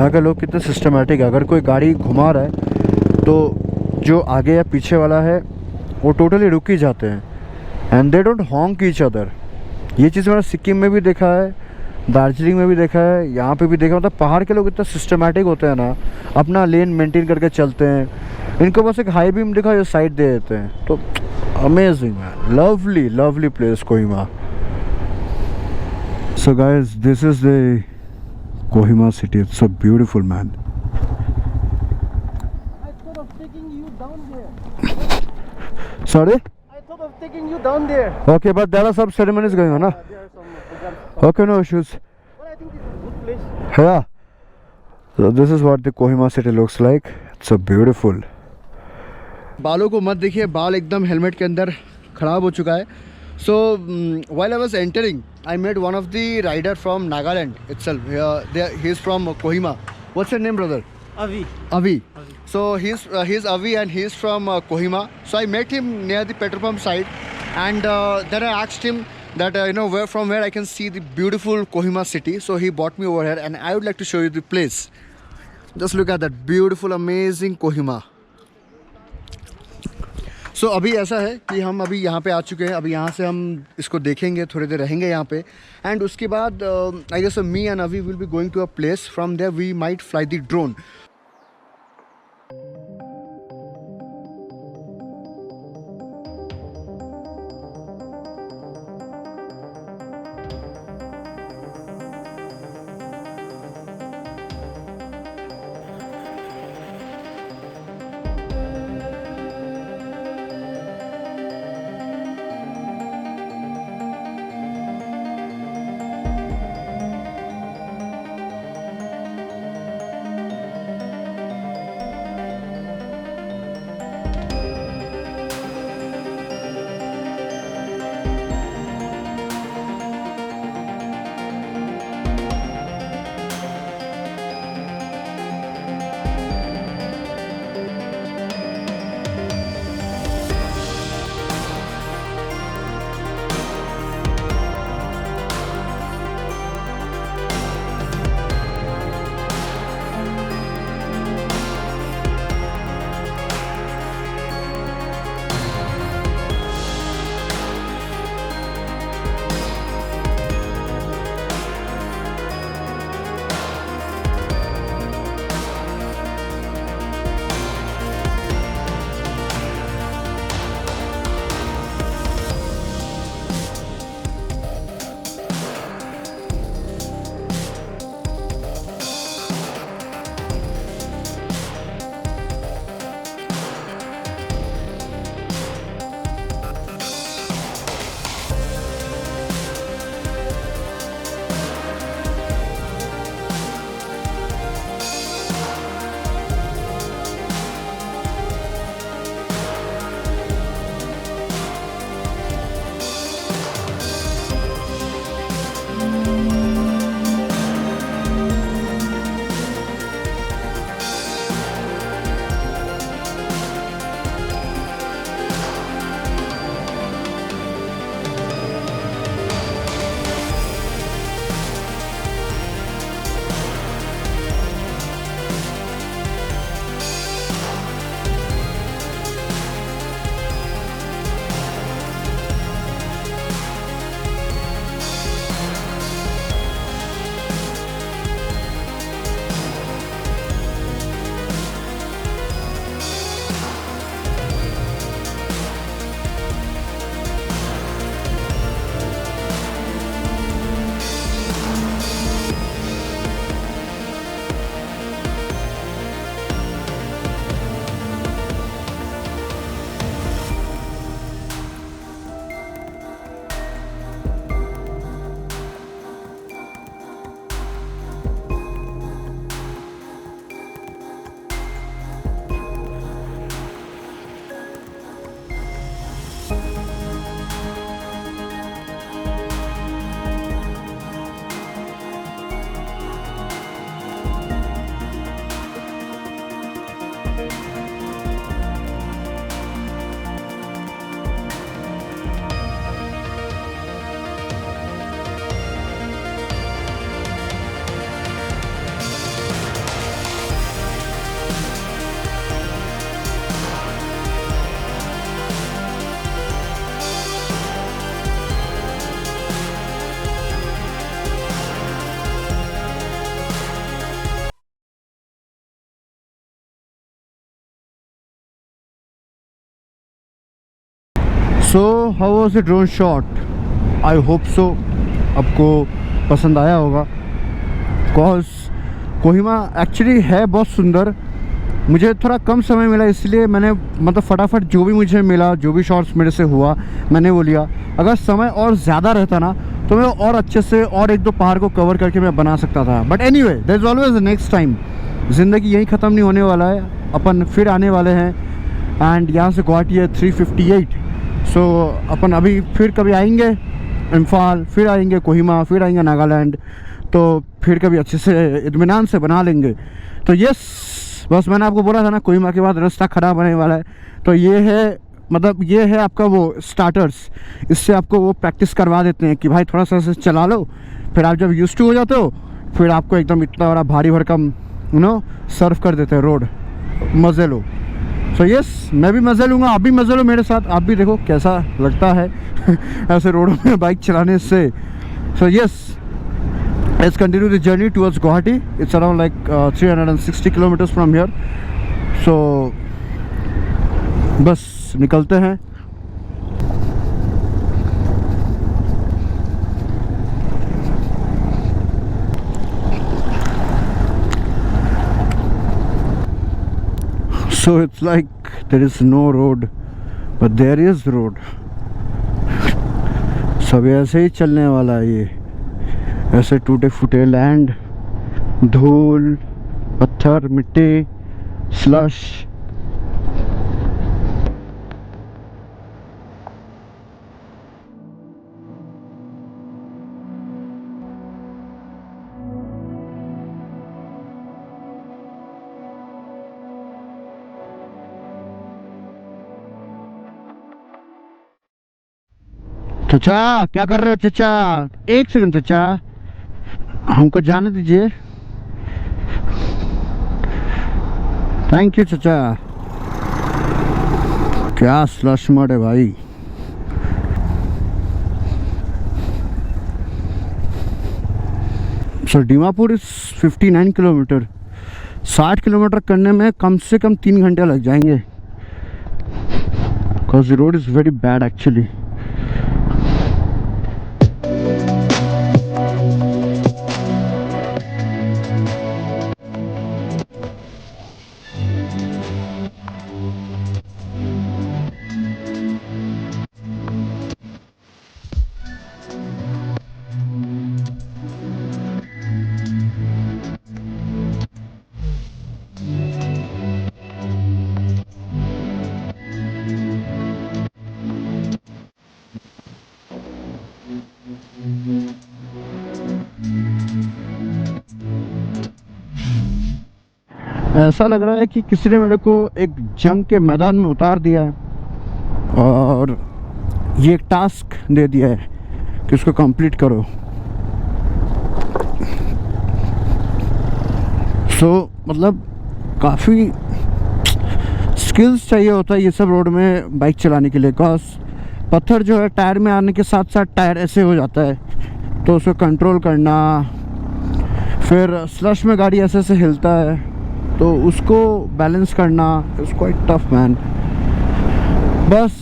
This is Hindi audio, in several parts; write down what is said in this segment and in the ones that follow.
यहाँ के लोग कितने सिस्टमेटिक है। अगर कोई गाड़ी घुमा रहा है तो जो आगे या पीछे वाला है वो टोटली रुक ही जाते हैं and they don't हॉन्क each other. ये चीज़ मैंने सिक्किम में भी देखा है, दार्जिलिंग में भी देखा है, यहाँ पे भी देखा। मतलब पहाड़ के लोग इतना सिस्टमेटिक होते हैं ना, अपना लेन मेंटेन करके चलते हैं। इनको बस एक हाई बीम दिखा जो साइड दे देते हैं। तो amazing man, lovely lovely place Kohima. So guys, this is the Kohima city. It's so beautiful man. I thought of taking you down there. Sorry? I thought of taking you down there. Okay, but there are some ceremonies going on, huh? There are some programs. Okay, no issues. But I think this is a good place. Yeah. So this is what the Kohima city looks like. It's so beautiful. बालों को मत देखिए, बाल एकदम हेलमेट के अंदर ख़राब हो चुका है। So while I was entering, I met one of the rider from Nagaland itself. He is from Kohima. What's your name, brother? Avi. Avi. So he's Avi and he's from Kohima. So I met him near the petrol pump side, and then I asked him that where I can see the beautiful Kohima city. So he brought me over here, and I would like to show you the place. Just look at that beautiful, amazing Kohima. So अभी ऐसा है कि हम अभी यहाँ पे आ चुके हैं। अभी यहाँ से हम इसको देखेंगे, थोड़ी देर रहेंगे यहाँ पे, एंड उसके बाद I guess me and Avi will be going to a place. From there we might fly the drone. So how was the drone shot? I hope so आपको पसंद आया होगा। कॉज कोहिमा एक्चुअली है बहुत सुंदर। मुझे थोड़ा कम समय मिला इसलिए मैंने मतलब फटाफट जो भी मुझे मिला, जो भी शॉट्स मेरे से हुआ मैंने वो लिया। अगर समय और ज़्यादा रहता ना तो मैं और अच्छे से और एक दो पहाड़ को कवर करके मैं बना सकता था। But anyway there is always next time. ज़िंदगी यहीं ख़त्म नहीं होने वाला है, अपन फिर आने वाले हैं। एंड यहाँ से गुवाहाटी है 358। सो अपन अभी फिर कभी आएंगे इम्फाल, फिर आएंगे कोहिमा, फिर आएंगे नागालैंड, तो फिर कभी अच्छे से इत्मीनान से बना लेंगे। तो यस, बस मैंने आपको बोला था ना कोहिमा के बाद रास्ता खराब होने वाला है। तो ये है मतलब ये है आपका वो स्टार्टर्स। इससे आपको वो प्रैक्टिस करवा देते हैं कि भाई थोड़ा सा से चला लो, फिर आप जब यूज्ड टू हो जाते हो फिर आपको एकदम इतना बड़ा भारी भरकम सर्व कर देते हैं रोड। मज़े लो। सो यस, मैं भी मज़े लूँगा, आप भी मज़े लो मेरे साथ। आप भी देखो कैसा लगता है ऐसे रोडों में बाइक चलाने से। So yes, let's continue the journey towards Guwahati. It's around like 360 kilometers from here. So बस निकलते हैं। So it's like there is no road, but there is road. सब ऐसे ही चलने वाला है ये, ऐसे टूटे फूटे लैंड, धूल, पत्थर, मिट्टी, स्लश। चचा क्या कर रहे हो चचा? एक सेकंड चचा, हमको जाने दीजिए। थैंक यू चचा। क्या स्लश मड है भाई। Sir Dimapur is 59 kilometre. 60 kilometre करने में कम से कम 3 घंटे लग जाएंगे। Because the road is very bad actually. ऐसा लग रहा है कि किसी ने मेरे को एक जंग के मैदान में उतार दिया है और ये एक टास्क दे दिया है कि उसको कंप्लीट करो। मतलब काफ़ी स्किल्स चाहिए होता है ये सब रोड में बाइक चलाने के लिए। कॉज पत्थर जो है टायर में आने के साथ साथ टायर ऐसे हो जाता है, तो उसको कंट्रोल करना, फिर स्लश में गाड़ी ऐसे ऐसे हिलता है तो उसको बैलेंस करना इज़ क्वाइट टफ मैन। बस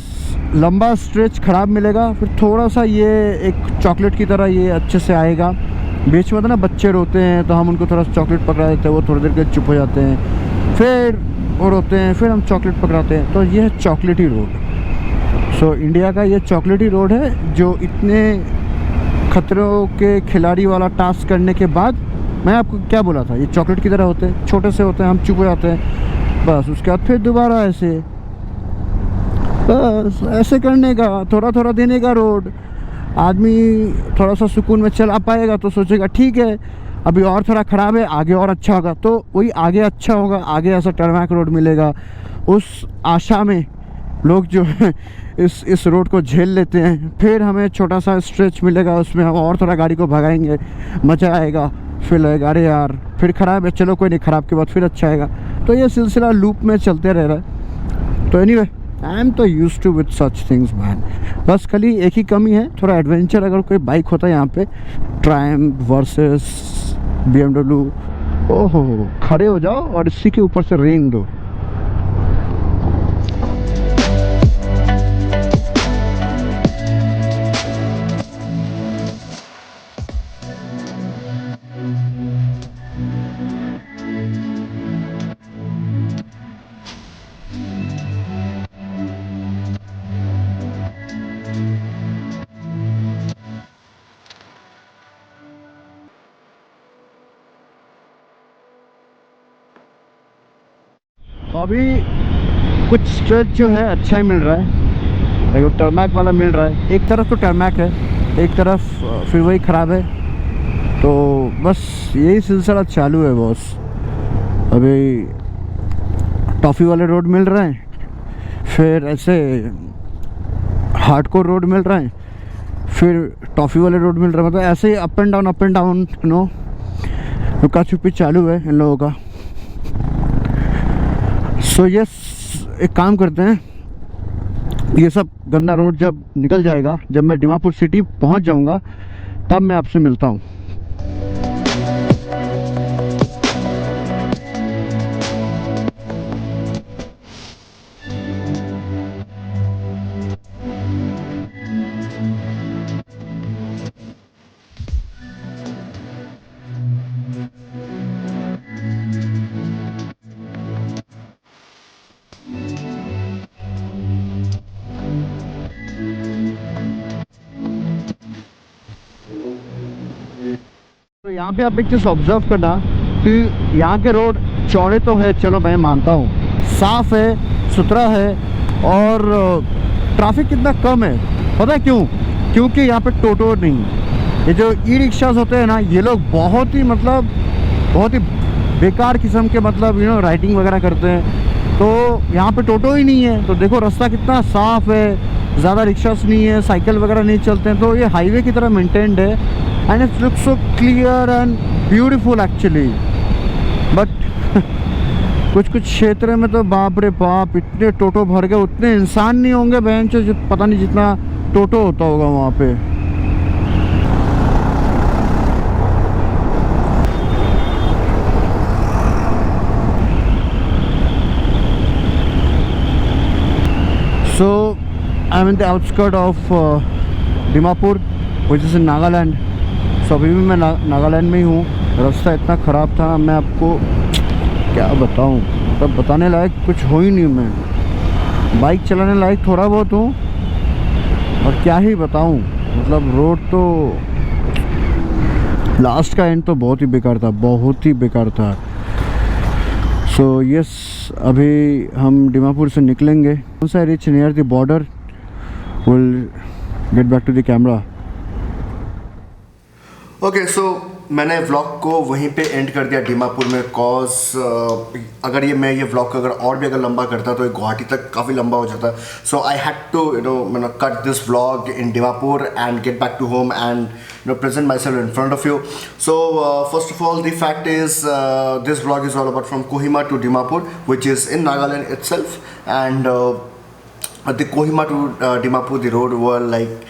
लंबा स्ट्रेच ख़राब मिलेगा, फिर थोड़ा सा ये एक चॉकलेट की तरह ये अच्छे से आएगा। बीच में तो ना बच्चे रोते हैं तो हम उनको थोड़ा सा चॉकलेट पकड़ा देते हैं, वो थोड़ी देर के चुप हो जाते हैं, फिर वो रोते हैं, फिर हम चॉकलेट पकड़ाते हैं। तो ये है चॉकलेटी रोड। सो इंडिया का ये चॉकलेटी रोड है जो इतने खतरों के खिलाड़ी वाला टास्क करने के बाद, मैं आपको क्या बोला था, ये चॉकलेट की तरह होते हैं, छोटे से होते हैं, हम चुप हो जाते हैं। बस उसके बाद फिर दोबारा ऐसे, बस ऐसे करने का, थोड़ा थोड़ा देने का रोड। आदमी थोड़ा सा सुकून में चला पाएगा तो सोचेगा ठीक है अभी और थोड़ा ख़राब है, आगे और अच्छा होगा, तो वही आगे अच्छा होगा, आगे ऐसा टर्मैक रोड मिलेगा। उस आशा में लोग जो है इस रोड को झेल लेते हैं। फिर हमें छोटा सा स्ट्रेच मिलेगा, उसमें हम और थोड़ा गाड़ी को भगाएंगे, मज़ा आएगा। फिर लगेगा अरे यार फिर ख़राब है, चलो कोई नहीं, ख़राब के बाद फिर अच्छा आएगा। तो ये सिलसिला लूप में चलते रह रहा है। तो एनीवे आई एम तो used to with such things man. बस खाली एक ही कमी है, थोड़ा एडवेंचर अगर कोई बाइक होता है यहाँ पे, ट्रायम्फ वर्सेस BMW, ओहो खड़े हो जाओ और इसी के ऊपर से रेंग दो। तो अभी कुछ स्ट्रेच जो है अच्छा ही मिल रहा है, देखो टर्मैक वाला मिल रहा है। एक तरफ तो टर्मैक है, एक तरफ फिर वही ख़राब है, तो बस यही सिलसिला चालू है बॉस। अभी टॉफ़ी वाले रोड मिल रहे हैं, फिर ऐसे हार्डकोर रोड मिल रहे हैं, फिर टॉफ़ी वाले रोड मिल रहे हैं, मतलब ऐसे ही अप एंड डाउन नो रुका छुपी चालू है इन लोगों का। सो यस, एक काम करते हैं, ये सब गंदा रोड जब निकल जाएगा, जब मैं दीमापुर सिटी पहुंच जाऊंगा, तब मैं आपसे मिलता हूं। तो यहाँ पे आप एक चीज़ ऑब्जर्व करना कि यहाँ के रोड चौड़े तो है, चलो मैं मानता हूँ, साफ़ है, सुथरा है, और ट्रैफिक कितना कम है। पता है क्यों? क्योंकि यहाँ पे टोटो नहीं, ये जो ई रिक्शाज होते हैं ना, ये लोग बहुत ही बेकार किस्म के राइडिंग वगैरह करते हैं। तो यहाँ पे टोटो ही नहीं है, तो देखो रास्ता कितना साफ़ है, ज़्यादा रिक्शास नहीं है, साइकिल वगैरह नहीं चलते हैं, तो ये हाईवे की तरह मेंटेन्ड है, and it looks so clear and beautiful actually. But कुछ क्षेत्र में तो बाप रे बाप, इतने टोटो भर गए, उतने इंसान नहीं होंगे बहन चो, पता नहीं जितना टोटो होता होगा वहाँ पे। So I'm in the outskirt of Dimapur, which is in Nagaland. So अभी भी मैं नागालैंड में ही हूँ। रास्ता इतना ख़राब था, मैं आपको क्या बताऊँ, तब बताने लायक कुछ हो ही नहीं। मैं बाइक चलाने लायक थोड़ा बहुत हूँ, और क्या ही बताऊँ, मतलब रोड तो लास्ट का एंड तो बहुत ही बेकार था, बहुत ही बेकार था। सो यस, अभी हम दीमापुर से निकलेंगे, once I reach near the border we'll get back to the camera. Okay so मैंने व्लॉग को वहीं पे एंड कर दिया दीमापुर में, कॉज अगर मैं ये व्लॉग अगर और भी अगर लंबा करता तो ये गुवाहाटी तक काफ़ी लंबा हो जाता। So I had to cut this vlog in Dimapur and get back to home and present myself in front of you. So first of all, the fact is this vlog is all about from Kohima to Dimapur, which is in Nagaland itself, and the Kohima to Dimapur, the road were like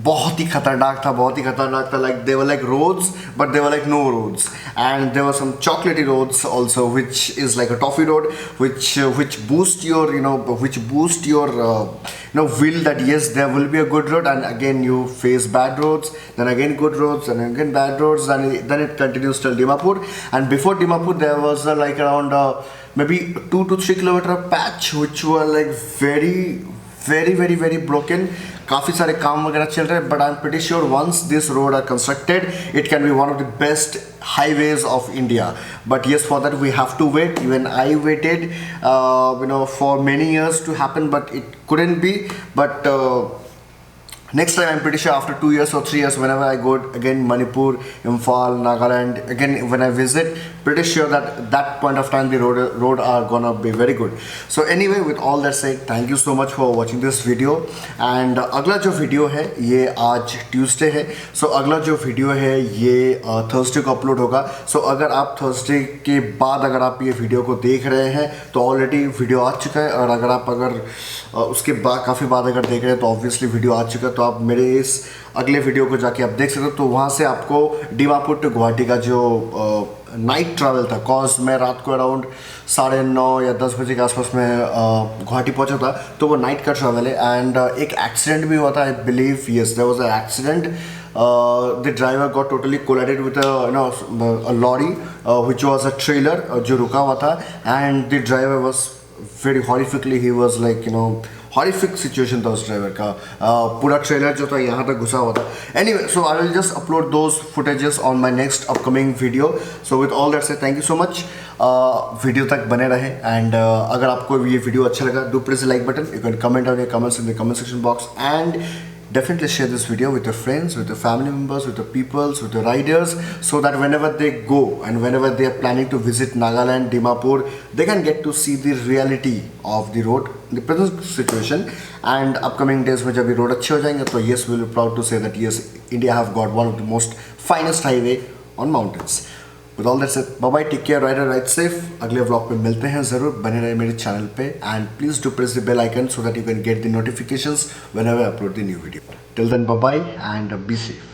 बहुत ही खतरनाक था, like they were like roads but they were like no roads, and there were some chocolatey roads also, which is like a toffee road, which boost your will that yes, there will be a good road, and again you face bad roads, then again good roads, and again bad roads, and then it continues till Dimapur. And before Dimapur there was like around maybe 2 to 3 kilometer patch which were like very broken. काफ़ी सारे काम वगैरह चल रहे हैं, but I am pretty sure once this road are constructed it can be one of the best highways of India. But yes, for that we have to wait. Even I waited for many years to happen, but it couldn't be. But next time I'm pretty sure after 2 years or 3 years, whenever I go again Manipur, Imphal, Nagaland, again when I visit, pretty sure that point of time the road are gonna be very good. So anyway, with all that said, thank you so much for watching this video. And अगला जो वीडियो है ये आज ट्यूसडे है, सो अगला जो वीडियो है ये थर्सडे को अपलोड होगा। सो अगर आप थर्सडे के बाद अगर आप ये वीडियो को देख रहे हैं तो ऑलरेडी वीडियो आ चुका है, और अगर उसके बाद काफ़ी बाद अगर देख रहे हैं तो ऑब्वियसली वीडियो आ चुका है, तो आप मेरे इस अगले वीडियो को जाके आप देख सकते हो। तो वहाँ से आपको दीमापुर टू गुवाहाटी का जो नाइट ट्रैवल था, कॉज मैं रात को अराउंड 9:30 या 10 बजे के आसपास में गुवाहाटी पहुँचा था, तो वो नाइट का ट्रैवल है। एंड एक एक्सीडेंट भी हुआ था, I believe yes there was a accident. The driver got totally collided with a lorry which was a trailer जो रुका हुआ था, and the driver was very horrifically, he was like horrific situation था उस ड्राइवर का. पूरा ट्रेलर जो था यहाँ तक घुसा हुआ था. Anyway, so I will just upload those footages on my next upcoming video. So with all that said, thank you so much. Video तक बने रहे एंड अगर आपको ये वीडियो अच्छा लगा do press the like button, you can comment on your comments in the comment section box and definitely share this video with your friends, with your family members, with your peoples, with your riders, so that whenever they go and whenever they are planning to visit Nagaland, Dimapur, they can get to see the reality of the road, the present situation. And upcoming days में जब ये road अच्छे हो जाएंगे तो yes, we will be proud to say that yes, India have got one of the most finest highway on mountains. With all that said, bye bye, take care, ride safe. अगले vlog पे मिलते हैं ज़रूर, बने रहे मेरे चैनल पे and please do press the bell icon so that you can get the notifications whenever I upload the new video. Till then, bye bye and be safe.